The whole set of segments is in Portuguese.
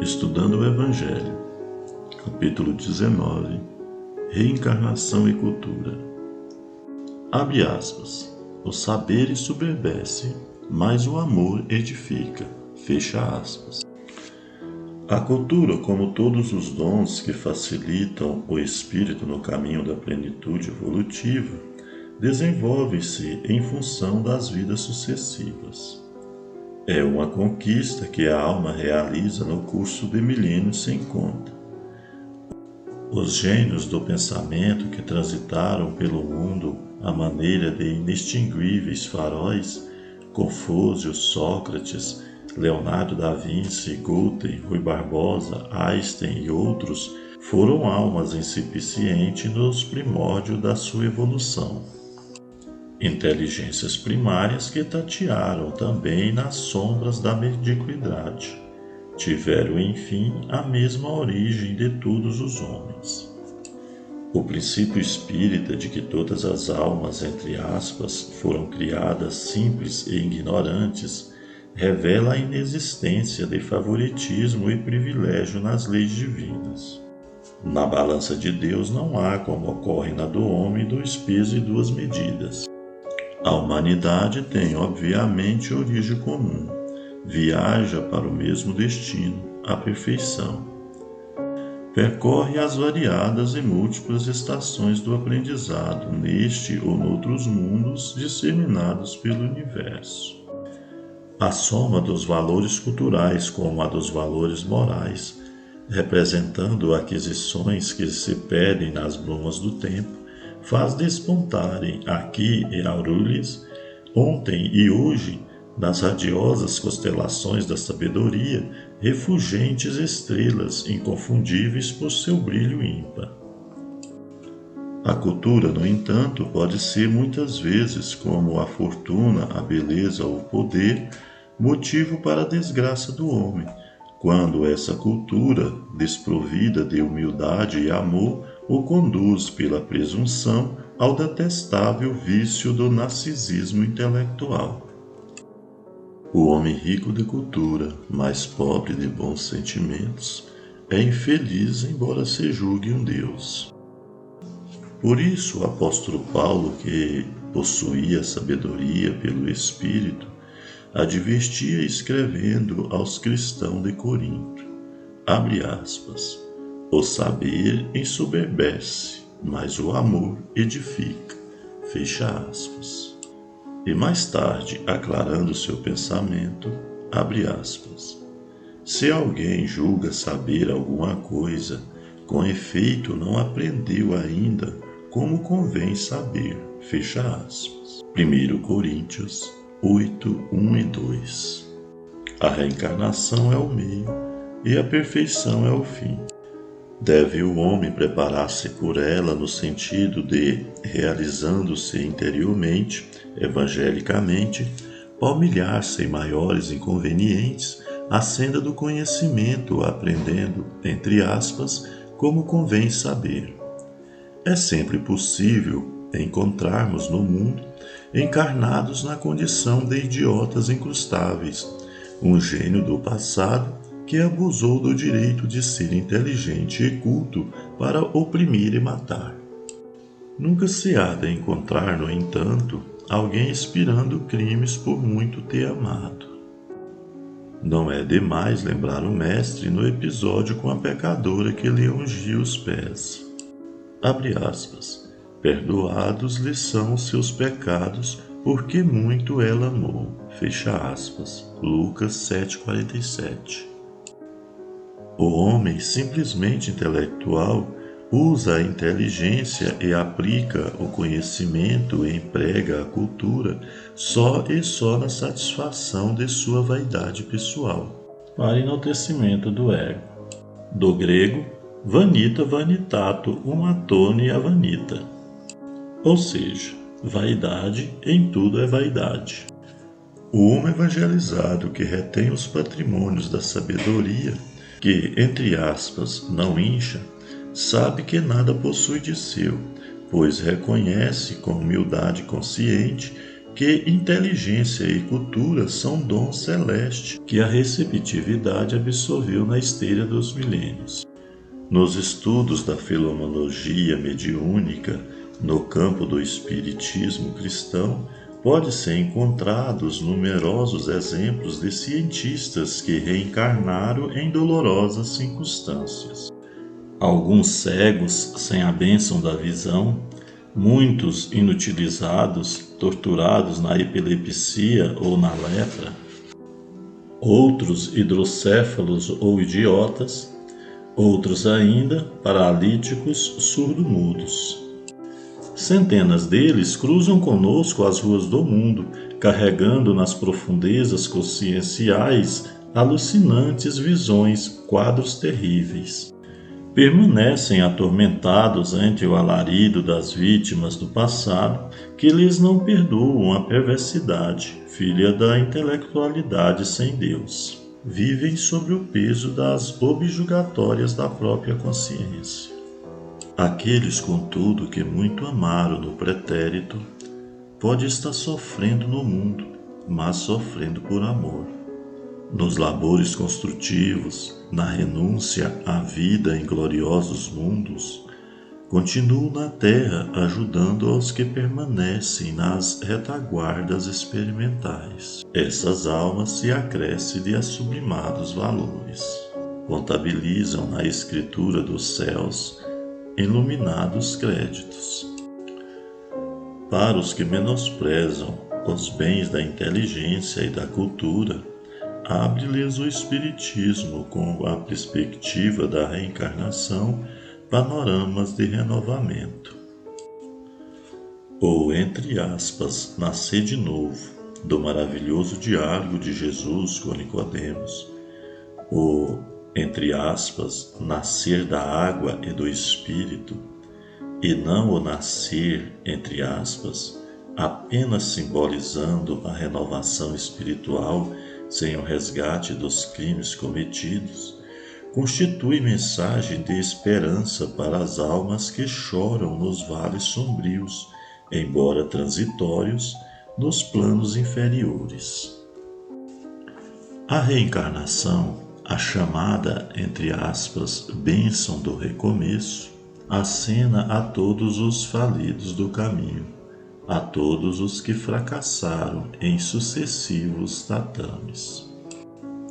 Estudando o Evangelho, capítulo 19, Reencarnação e Cultura. Abre aspas. O saber ensoberbece, mas o amor edifica. Fecha aspas. A cultura, como todos os dons que facilitam o espírito no caminho da plenitude evolutiva, desenvolve-se em função das vidas sucessivas. É uma conquista que a alma realiza no curso de milênios sem conta. Os gênios do pensamento que transitaram pelo mundo à maneira de inextinguíveis faróis, Confúcio, Sócrates, Leonardo da Vinci, Goethe, Rui Barbosa, Einstein e outros, foram almas incipientes nos primórdios da sua evolução. Inteligências primárias que tatearam também nas sombras da mediocridade. Tiveram, enfim, a mesma origem de todos os homens. O princípio espírita de que todas as almas, entre aspas, foram criadas simples e ignorantes, revela a inexistência de favoritismo e privilégio nas leis divinas. Na balança de Deus não há, como ocorre na do homem, dois pesos e duas medidas. A humanidade tem, obviamente, origem comum, viaja para o mesmo destino, a perfeição. Percorre as variadas e múltiplas estações do aprendizado neste ou noutros mundos disseminados pelo universo. A soma dos valores culturais como a dos valores morais, representando aquisições que se perdem nas brumas do tempo, faz despontarem aqui em Aurelius, ontem e hoje, nas radiosas constelações da sabedoria, refulgentes estrelas inconfundíveis por seu brilho ímpar. A cultura, no entanto, pode ser muitas vezes, como a fortuna, a beleza ou o poder, motivo para a desgraça do homem, quando essa cultura, desprovida de humildade e amor, o conduz pela presunção ao detestável vício do narcisismo intelectual. O homem rico de cultura, mas pobre de bons sentimentos, é infeliz embora se julgue um Deus. Por isso, o apóstolo Paulo, que possuía sabedoria pelo Espírito, advertia escrevendo aos cristãos de Corinto, abre aspas, o saber ensoberbece, mas o amor edifica, fecha aspas. E mais tarde, aclarando seu pensamento, abre aspas, se alguém julga saber alguma coisa, com efeito não aprendeu ainda como convém saber, fecha aspas. 1 Coríntios 8, 1 e 2. A reencarnação é o meio e a perfeição é o fim. Deve o homem preparar-se por ela no sentido de, realizando-se interiormente, evangelicamente, palmilhar sem maiores inconvenientes a senda do conhecimento, aprendendo, entre aspas, como convém saber. É sempre possível encontrarmos no mundo, encarnados na condição de idiotas incrustáveis, um gênio do passado que abusou do direito de ser inteligente e culto para oprimir e matar. Nunca se há de encontrar, no entanto, alguém expirando crimes por muito ter amado. Não é demais lembrar o mestre no episódio com a pecadora que lhe ungia os pés. Abre aspas. Perdoados lhe são os seus pecados, porque muito ela amou. Fecha aspas. Lucas 7,47. O homem simplesmente intelectual usa a inteligência e aplica o conhecimento e emprega a cultura só e só na satisfação de sua vaidade pessoal, para enaltecimento do ego. Do grego, vanita vanitato umatone a vanita. Ou seja, vaidade em tudo é vaidade. O homem evangelizado que retém os patrimônios da sabedoria, que, entre aspas, não incha, sabe que nada possui de seu, pois reconhece com humildade consciente que inteligência e cultura são dons celestes que a receptividade absorveu na esteira dos milênios. Nos estudos da fenomenologia mediúnica, no campo do espiritismo cristão, pode-se encontrados numerosos exemplos de cientistas que reencarnaram em dolorosas circunstâncias. Alguns cegos sem a bênção da visão, muitos inutilizados, torturados na epilepsia ou na lepra, outros hidrocéfalos ou idiotas, outros ainda paralíticos surdo-mudos. Centenas deles cruzam conosco as ruas do mundo, carregando nas profundezas conscienciais alucinantes visões, quadros terríveis. Permanecem atormentados ante o alarido das vítimas do passado, que lhes não perdoam a perversidade, filha da intelectualidade sem Deus. Vivem sob o peso das objurgatórias da própria consciência. Aqueles, contudo, que muito amaram no pretérito, pode estar sofrendo no mundo, mas sofrendo por amor. Nos labores construtivos, na renúncia à vida em gloriosos mundos, continuam na terra ajudando aos que permanecem nas retaguardas experimentais. Essas almas se acrescem de sublimados valores, contabilizam na escritura dos céus iluminados créditos. Para os que menosprezam os bens da inteligência e da cultura, abre-lhes o Espiritismo com a perspectiva da reencarnação panoramas de renovamento. Ou, entre aspas, nascer de novo, do maravilhoso diálogo de Jesus com Nicodemos, ou, entre aspas, nascer da água e do Espírito, e não o nascer, entre aspas, apenas simbolizando a renovação espiritual sem o resgate dos crimes cometidos, constitui mensagem de esperança para as almas que choram nos vales sombrios, embora transitórios, nos planos inferiores. A reencarnação, a chamada, entre aspas, bênção do recomeço, acena a todos os falidos do caminho, a todos os que fracassaram em sucessivos tatames.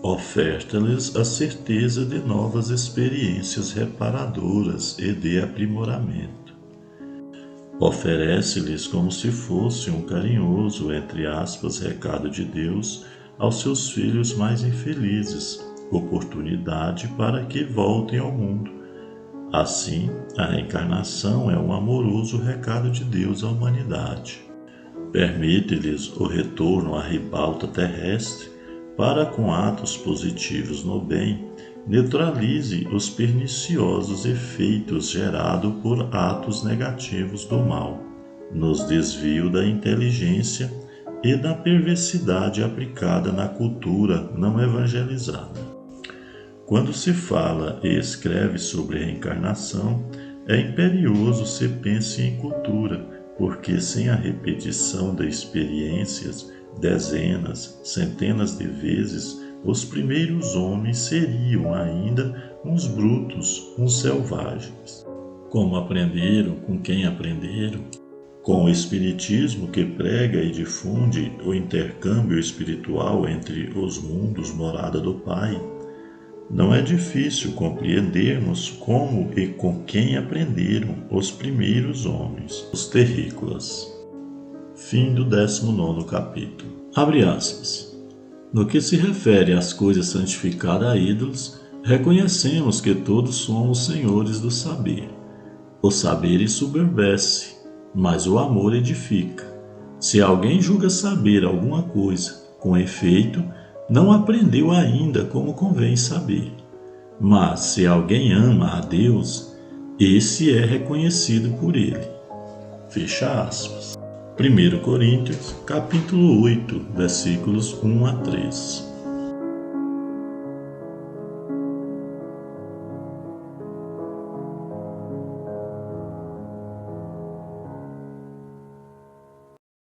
Oferta-lhes a certeza de novas experiências reparadoras e de aprimoramento. Oferece-lhes como se fosse um carinhoso, entre aspas, recado de Deus aos seus filhos mais infelizes, oportunidade para que voltem ao mundo. Assim, a reencarnação é um amoroso recado de Deus à humanidade. Permite-lhes o retorno à ribalta terrestre para, com atos positivos no bem, neutralize os perniciosos efeitos gerados por atos negativos do mal, nos desvios da inteligência e da perversidade aplicada na cultura não evangelizada. Quando se fala e escreve sobre reencarnação, é imperioso se pense em cultura, porque sem a repetição de experiências, dezenas, centenas de vezes, os primeiros homens seriam ainda uns brutos, uns selvagens. Como aprenderam, com quem aprenderam? Com o Espiritismo que prega e difunde o intercâmbio espiritual entre os mundos morada do Pai, não é difícil compreendermos como e com quem aprenderam os primeiros homens, os terrícolas. Fim do 19º capítulo. Abre aspas. No que se refere às coisas santificadas a ídolos, reconhecemos que todos somos senhores do saber. O saber ensoberbece, mas o amor edifica. Se alguém julga saber alguma coisa, com efeito, não aprendeu ainda como convém saber. Mas se alguém ama a Deus, esse é reconhecido por ele. Fecha aspas. 1 Coríntios, capítulo 8, versículos 1 a 3.